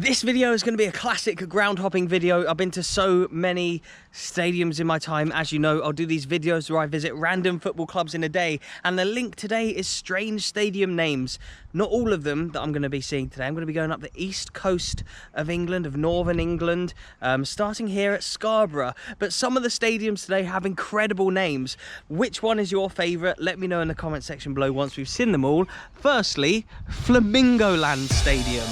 This video is going to be a classic ground hopping video. I've been to so many stadiums in my time. As you know, I'll do these videos where I visit random football clubs in a day, and the link today is strange stadium names. Not all of them that I'm going to be seeing today. I'm going to be going up the east coast of England, of northern England, starting here at Scarborough. But some of the stadiums today have incredible names. Which one is your favourite? Let me know in the comment section below once we've seen them all. Firstly, Flamingoland Stadium.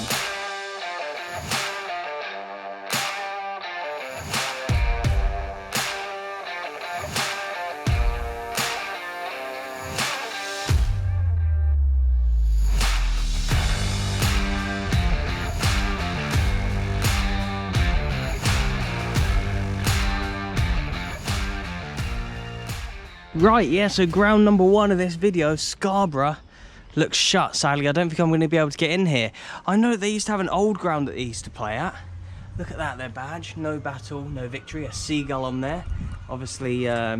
Right, yeah, so ground number one of this video, Scarborough, looks shut, sadly. I don't think I'm going to be able to get in here. I know they used to have an old ground that they used to play at. Look at that, their badge. No battle, no victory. A seagull on there. Obviously, a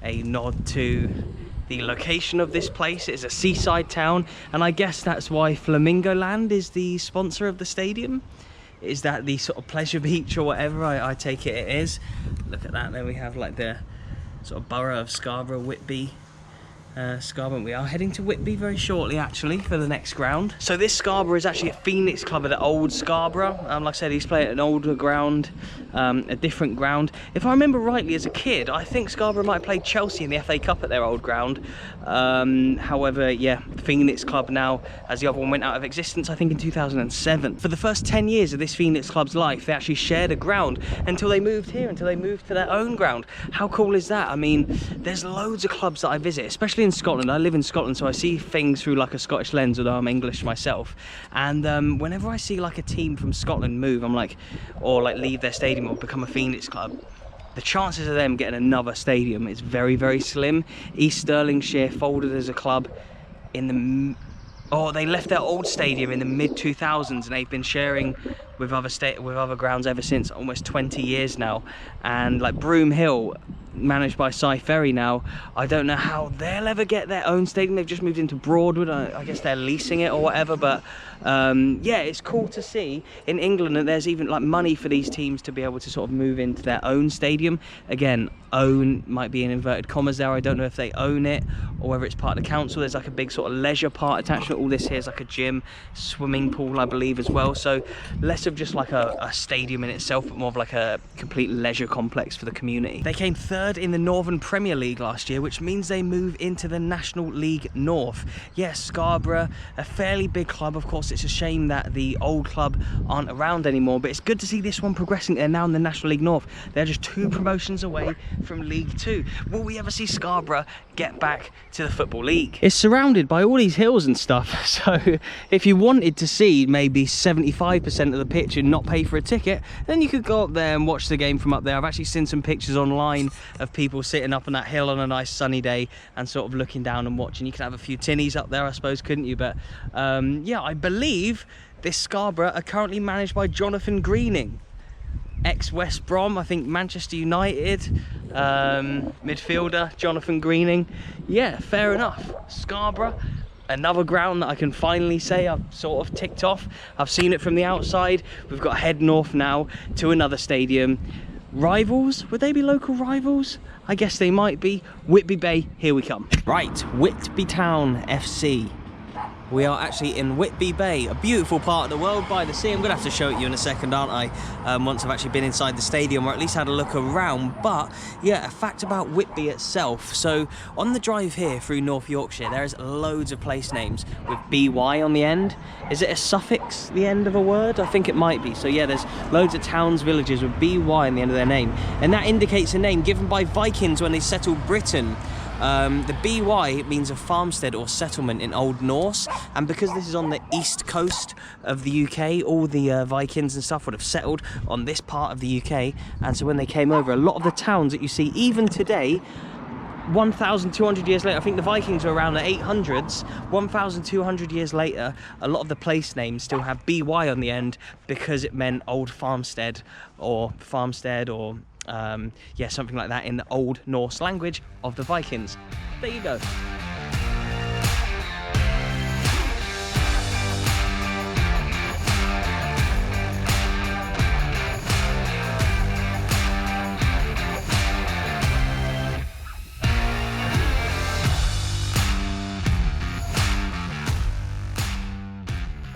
nod to the location of this place. It's a seaside town, and I guess that's why Flamingoland is the sponsor of the stadium. Is that the sort of pleasure beach or whatever? I take it is. Look at that, then we have like the sort of borough of Scarborough, Whitby. Scarborough. We are heading to Whitby very shortly, actually, for the next ground. So this Scarborough is actually a Phoenix club at the old Scarborough. Like I said, he's playing at an older ground, a different ground. If I remember rightly, as a kid, I think Scarborough might have played Chelsea in the FA Cup at their old ground. However, yeah, Phoenix club now, as the other one went out of existence, I think in 2007. For the first 10 years of this Phoenix club's life, they actually shared a ground until they moved here, until they moved to their own ground. How cool is that? I mean, there's loads of clubs that I visit, especially in Scotland. I live in Scotland, so I see things through like a Scottish lens, although I'm English myself. And whenever I see like a team from Scotland move, I'm like, or like leave their stadium or become a Phoenix club, the chances of them getting another stadium is very, very slim. East Stirlingshire folded as a club in the... Oh, they left their old stadium in the mid-2000s, and they've been sharing with other grounds ever since, almost 20 years now. And like Broom Hill, managed by Cy Ferry now, I don't know how they'll ever get their own stadium. They've just moved into Broadwood. I guess they're leasing it or whatever, but yeah, it's cool to see in England that there's even like money for these teams to be able to sort of move into their own stadium. Again, own might be in inverted commas there. I don't know if they own it or whether it's part of the council. There's like a big sort of leisure part attached to all this. Here's like a gym, swimming pool, I believe, as well. So less of just like a stadium in itself, but more of like a complete leisure complex for the community. They came third in the Northern Premier League last year, which means they move into the National League North. Yes, Scarborough, a fairly big club. Of course, it's a shame that the old club aren't around anymore, but it's good to see this one progressing. They're now in the National League North. They're just 2 promotions away from League 2. Will we ever see Scarborough get back to the Football League? It's surrounded by all these hills and stuff, so if you wanted to see maybe 75% of the pitch and not pay for a ticket, then you could go up there and watch the game from up there. I've actually seen some pictures online of people sitting up on that hill on a nice sunny day and sort of looking down and watching. You could have a few tinnies up there, I suppose, couldn't you? But yeah, I believe this Scarborough are currently managed by Jonathan Greening, ex-West Brom, I think Manchester United midfielder, Jonathan Greening. Yeah, fair enough. Scarborough, another ground that I can finally say I've sort of ticked off. I've seen it from the outside. We've got to head north now to another stadium. Rivals? Would they be local rivals? I guess they might be. Whitby Bay, here we come. Right, Whitby Town FC. We are actually in Whitby Bay, a beautiful part of the world by the sea. I'm going to have to show it you in a second, aren't I? Once I've actually been inside the stadium, or at least had a look around. But yeah, a fact about Whitby itself. So on the drive here through North Yorkshire, there's loads of place names with BY on the end. Is it a suffix, the end of a word? I think it might be. So yeah, there's loads of towns, villages with BY on the end of their name. And that indicates a name given by Vikings when they settled Britain. The BY means a farmstead or settlement in Old Norse, and because this is on the east coast of the UK, all the Vikings and stuff would have settled on this part of the UK, and so when they came over, a lot of the towns that you see even today, 1,200 years later, I think the Vikings were around the 800s, 1,200 years later, a lot of the place names still have BY on the end because it meant old farmstead or yeah, something like that in the Old Norse language of the Vikings. There you go.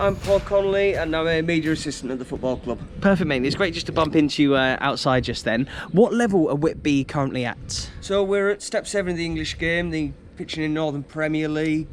I'm Paul Connolly and I'm a media assistant at the football club. Perfect, mate. It's great just to bump into you outside just then. What level are Whitby currently at? So we're at step 7 of the English game, the pitching in Northern Premier League,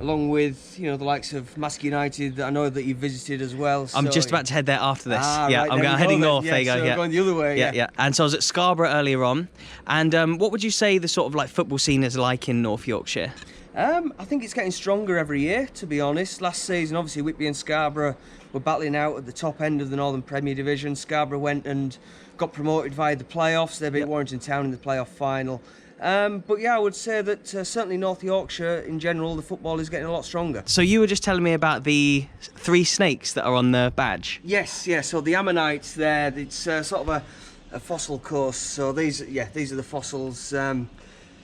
along with the likes of Marske United that I know that you've visited as well. I'm just about to head there after this. Right, I'm heading north. Yeah, there you go. So going the other way. Yeah. And so I was at Scarborough earlier on. And what would you say the sort of like football scene is like in North Yorkshire? I think it's getting stronger every year, to be honest. Last season, obviously, Whitby and Scarborough were battling out at the top end of the Northern Premier Division. Scarborough went and got promoted via the playoffs. They beat Warrington Town in the playoff final. But yeah, I would say that certainly North Yorkshire in general, the football is getting a lot stronger. So you were just telling me about the 3 snakes that are on the badge? Yes, yeah. So the ammonites there, it's sort of a fossil coast. So these are the fossils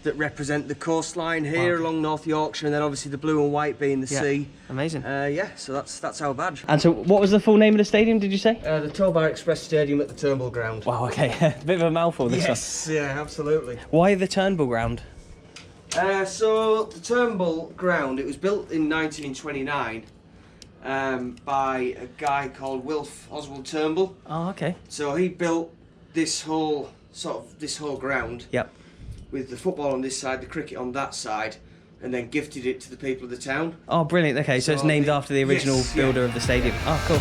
that represent the coastline here along North Yorkshire, and then obviously the blue and white being the sea. Amazing. So that's our badge. And so what was the full name of the stadium, did you say? The Tobar Express Stadium at the Turnbull Ground. Wow, okay. A bit of a mouthful, this one. Yes, yeah, absolutely. Why the Turnbull Ground? So the Turnbull Ground, it was built in 1929 by a guy called Wilf Oswald Turnbull. Oh, okay. So he built this whole ground. Yep. With the football on this side, the cricket on that side, and then gifted it to the people of the town. Oh, brilliant. Okay, so it's named after the original builder of the stadium. Oh, cool.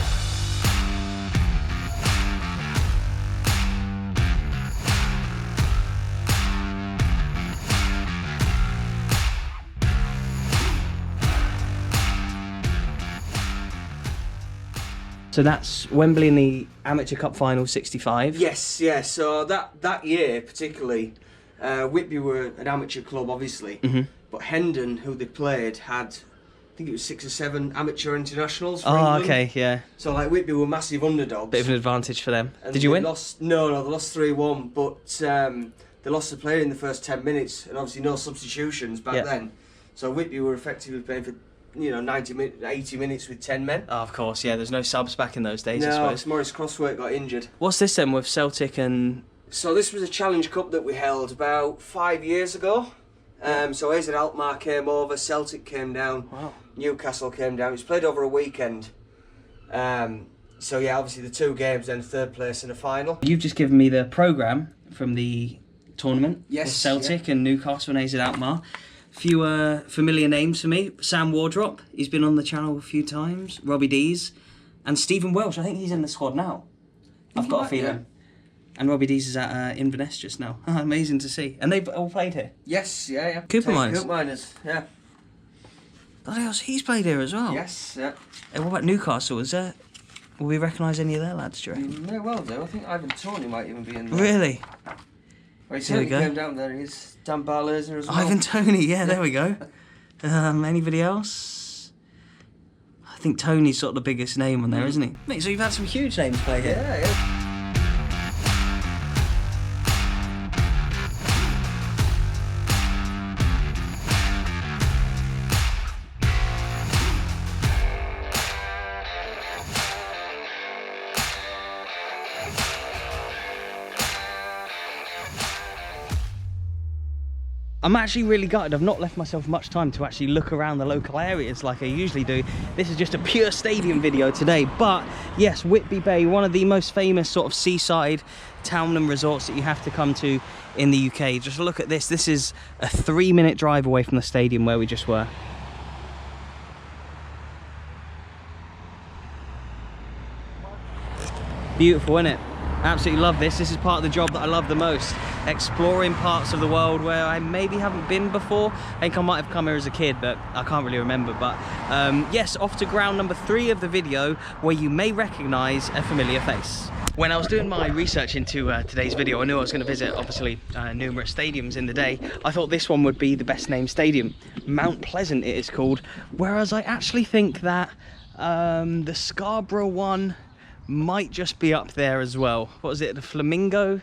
So that's Wembley in the Amateur Cup Final 65? Yes, yeah. So that year particularly, Whitby were an amateur club, obviously, but Hendon, who they played, had, I think it was 6 or 7 amateur internationals for England. Okay, yeah. So like Whitby were massive underdogs. Bit of an advantage for them. And did you win? No, they lost 3-1, but they lost the player in the first 10 minutes, and obviously no substitutions back then. So Whitby were effectively playing for 80 minutes with 10 men. Oh, of course, yeah. There's no subs back in those days, I No, suppose. Maurice Crosswaite got injured. What's this then with Celtic and... So this was a Challenge Cup that we held about 5 years ago. So AZ Alkmaar came over, Celtic came down, Newcastle came down. It was played over a weekend. So yeah, obviously the 2 games, then 3rd place and a final. You've just given me the programme from the tournament. Yes. With Celtic and Newcastle and AZ Alkmaar. Few familiar names for me. Sam Wardrop, he's been on the channel a few times. Robbie Dees. And Stephen Welsh, I think he's in the squad now. I've got a feeling. Yeah. And Robbie Dees is at Inverness just now. Amazing to see. And they've all played here? Yes, yeah. Cooper Miners? Cooper Miners, yeah. Bloody hell, he's played here as well? Yes, yeah. And what about Newcastle? Will we recognise any of their lads, do you reckon? May well do. I think Ivan Toney might even be in there. Really? Well, he certainly came down there. He's Dan Barlaser as well. Ivan Toney, yeah, there we go. Anybody else? I think Tony's sort of the biggest name on there, isn't he? Mate, so you've had some huge names play here. Yeah. I'm actually really gutted. I've not left myself much time to actually look around the local areas like I usually do. This is just a pure stadium video today. But yes, Whitby Bay, one of the most famous sort of seaside town and resorts that you have to come to in the UK. Just look at this. This is a 3-minute drive away from the stadium where we just were. Beautiful, isn't it? Absolutely love this. This is part of the job that I love the most. Exploring parts of the world where I maybe haven't been before. I think I might have come here as a kid, but I can't really remember. But yes, off to ground number 3 of the video, where you may recognise a familiar face. When I was doing my research into today's video, I knew I was going to visit, obviously, numerous stadiums in the day. I thought this one would be the best named stadium. Mount Pleasant it is called. Whereas I actually think that the Scarborough one might just be up there as well. What was it, the Flamingo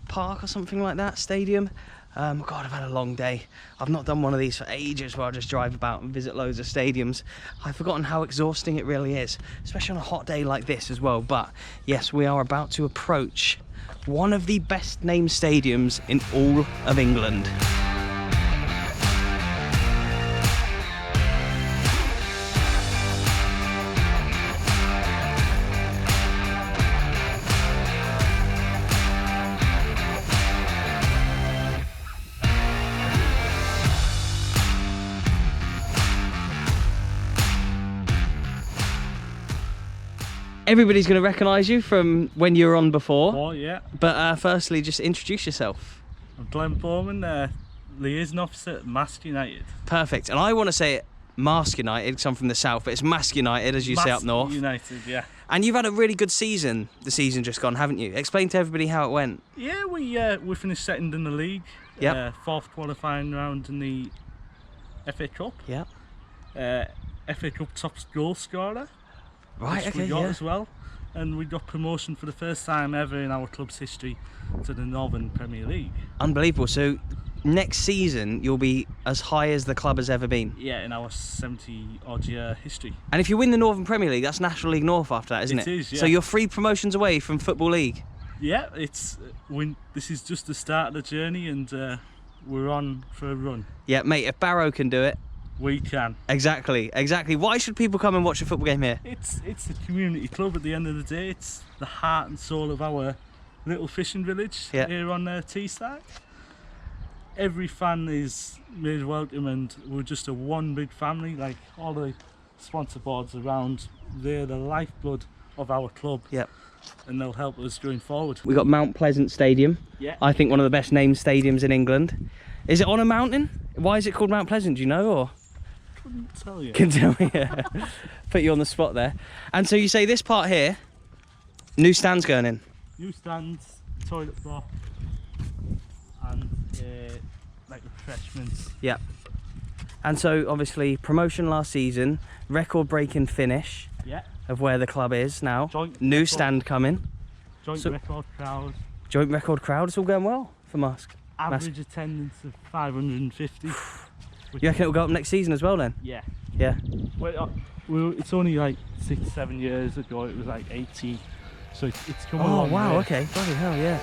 Park or something like that stadium? God, I've had a long day. I've not done one of these for ages where I just drive about and visit loads of stadiums. I've forgotten how exhausting it really is, especially on a hot day like this as well. But yes, we are about to approach one of the best named stadiums in all of England. Everybody's going to recognise you from when you were on before. Oh, yeah. But firstly, just introduce yourself. I'm Glenn Bowman, liaison officer at Marske United. Perfect. And I want to say it Marske United because I'm from the south, but it's Marske United as you say up north. Marske United, yeah. And you've had a really good season, the season just gone, haven't you? Explain to everybody how it went. Yeah, we finished second in the league. Yep. Fourth qualifying round in the FA Cup. Yeah. FA Cup top goal scorer. Right, which okay, we got yeah. as well. And we got promotion for the first time ever in our club's history to the Northern Premier League. Unbelievable. So next season, you'll be as high as the club has ever been. Yeah, in our 70-odd year history. And if you win the Northern Premier League, that's National League North after that, isn't it? It is, yeah. So you're 3 promotions away from Football League. Yeah, it's this is just the start of the journey, and we're on for a run. Yeah, mate, if Barrow can do it. We can. Exactly, exactly. Why should people come and watch a football game here? It's a community club at the end of the day. It's the heart and soul of our little fishing village here on Teesside. Every fan is made welcome, and we're just a one big family. Like all the sponsor boards around, they're the lifeblood of our club. Yep. And they'll help us going forward. We got Mount Pleasant Stadium. Yeah. I think one of the best named stadiums in England. Is it on a mountain? Why is it called Mount Pleasant? Do you know, or? Couldn't tell you. Can tell me. Yeah. Put you on the spot there. And so you say this part here, new stands going in. New stands, toilet block, and like refreshments. Yep. And so obviously promotion last season, record-breaking finish. Yeah. Of where the club is now. New stand coming. Joint record crowd. Joint record crowd. It's all going well for Marske. Average attendance of 550. You reckon it'll go up next season as well then? Yeah. Yeah. Well, it's only like 6-7 years ago. It was like 80. So it's come a long wow. way. Okay. Bloody hell, yeah.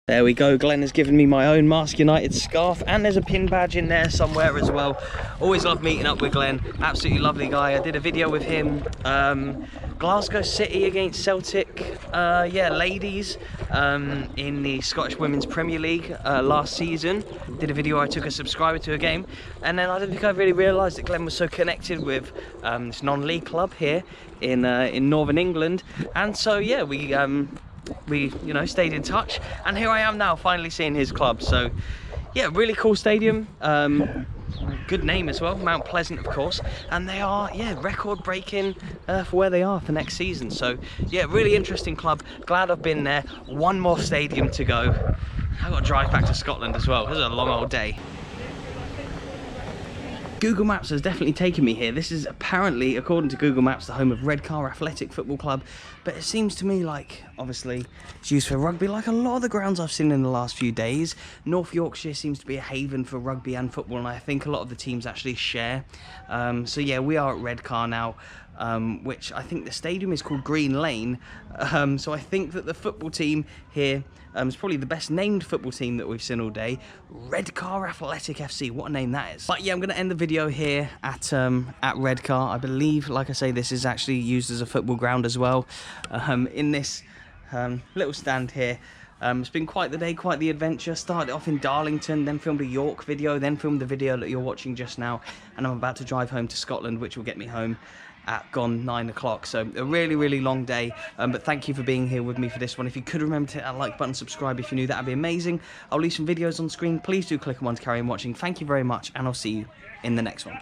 There we go, Glenn has given me my own Marske United scarf, and there's a pin badge in there somewhere as well. Always love meeting up with Glenn, absolutely lovely guy. I did a video with him, Glasgow City against Celtic, ladies, in the Scottish Women's Premier League last season. Did a video, I took a subscriber to a game, and then I don't think I really realised that Glenn was so connected with this non-league club here in Northern England, and so yeah, we stayed in touch, and here I am now finally seeing his club. So yeah, really cool stadium, good name as well, Mount Pleasant of course, and they are record breaking for where they are for next season. So yeah, really interesting club, glad I've been there. One more stadium to go. I've got to drive back to Scotland as well. This is a long old day. Google Maps has definitely taken me here. This is apparently, according to Google Maps, the home of Redcar Athletic Football Club, but it seems to me like, obviously, it's used for rugby, like a lot of the grounds I've seen in the last few days. North Yorkshire seems to be a haven for rugby and football, and I think a lot of the teams actually share. So yeah, we are at Redcar now, which I think the stadium is called Green Lane. So I think that the football team here is probably the best named football team that we've seen all day. Redcar Athletic FC, what a name that is. But yeah, I'm going to end the video here at Redcar. I believe, like I say, this is actually used as a football ground as well. In this little stand here. It's been quite the day, quite the adventure. Started off in Darlington, then filmed a York video, then filmed the video that you're watching just now, and I'm about to drive home to Scotland, which will get me home at gone 9 o'clock. So a really long day, but thank you for being here with me for this one. If you could remember to hit that like button, subscribe if you're new, that'd be amazing. I'll leave some videos on screen, please do click on one to carry on watching. Thank you very much, and I'll see you in the next one.